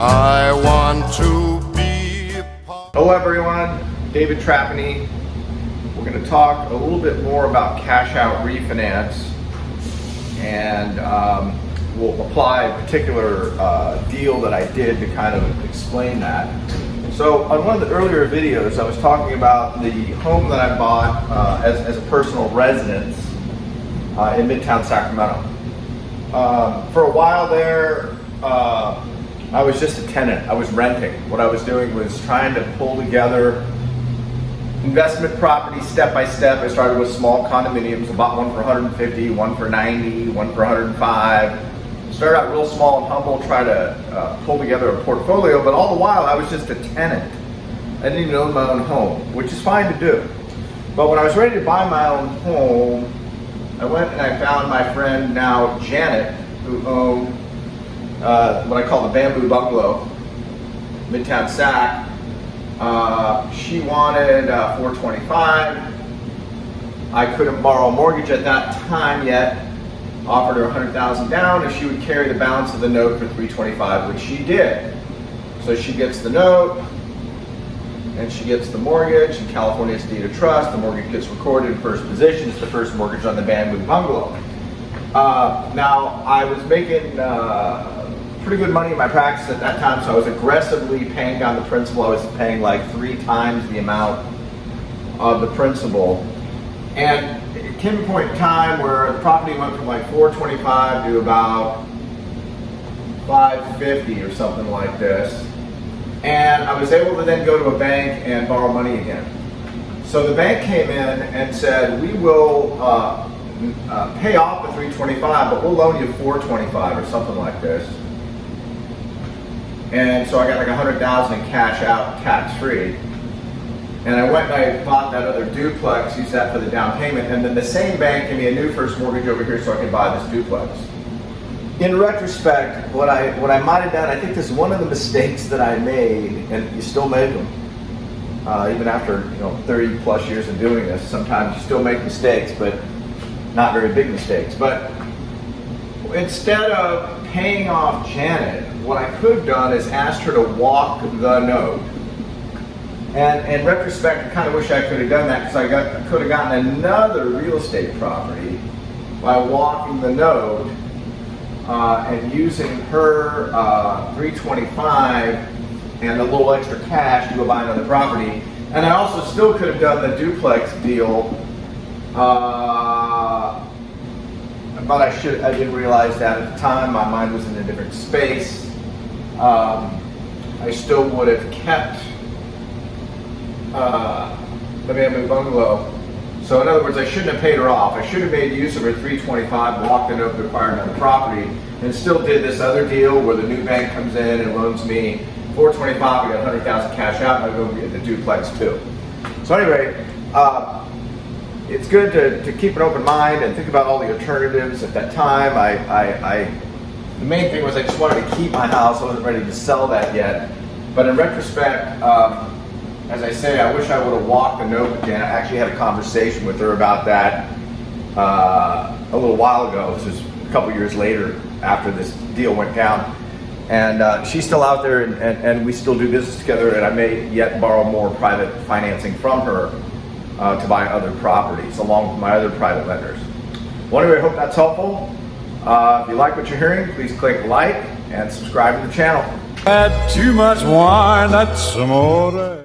I want to be Hello everyone, David Trapani. We're going to talk a little bit more about cash out refinance, and we'll apply a particular deal that I did to kind of explain that. So on one of the earlier videos I was talking about the home that I bought as a personal residence in Midtown Sacramento. For a while there, I was just a tenant. I was renting. What I was doing was trying to pull together investment properties step by step. I started with small condominiums. I bought one for 150, one for 90, one for 105. Started out real small and humble, trying to pull together a portfolio, but all the while I was just a tenant. I didn't even own my own home, which is fine to do. But when I was ready to buy my own home, I went and I found my friend now Janet, who owned what I call the Bamboo Bungalow, Midtown Sac. She wanted $425. I couldn't borrow a mortgage at that time yet. Offered her $100,000 down if she would carry the balance of the note for $325, which she did. So she gets the note and she gets the mortgage. In California, it's deed of trust. The mortgage gets recorded in first position. It's the first mortgage on the Bamboo Bungalow. Now, I was making pretty good money in my practice at that time, so I was aggressively paying down the principal. I was paying like 3 times the amount of the principal. And it came a point in time where the property went from like $425 to about $550 or something like this. And I was able to then go to a bank and borrow money again. So the bank came in and said, we will pay off the $325, but we'll loan you $425 or something like this. And so I got like $100,000 in cash out, tax-free. And I went and I bought that other duplex, used that for the down payment, and then the same bank gave me a new first mortgage over here so I could buy this duplex. In retrospect, what I might have done, I think this is one of the mistakes that I made, and you still make them. Even after 30 plus years of doing this, sometimes you still make mistakes, but not very big mistakes. But instead of paying off Janet, what I could have done is asked her to walk the note. And in retrospect, I kind of wish I could have done that, because I could have gotten another real estate property by walking the note and using her $325 and a little extra cash to go buy another property. And I also still could have done the duplex deal, but I didn't realize that at the time. My mind was in a different space. I still would have kept the Bamboo Bungalow. So in other words, I shouldn't have paid her off. I should have made use of her $325, walked it up to acquire another property, and still did this other deal where the new bank comes in and loans me $425. I got $100,000 cash out, and I go get the duplex too. So anyway, it's good to keep an open mind and think about all the alternatives. At that time, the main thing was I just wanted to keep my house. I wasn't ready to sell that yet. But in retrospect, as I say, I wish I would have walked the note again. I actually had a conversation with her about that a little while ago. This was a couple years later after this deal went down. And she's still out there, and we still do business together, and I may yet borrow more private financing from her to buy other properties, along with my other private lenders. Well, anyway, I hope that's helpful. If you like what you're hearing, please click like and subscribe to the channel. Had too much wine, that's amore.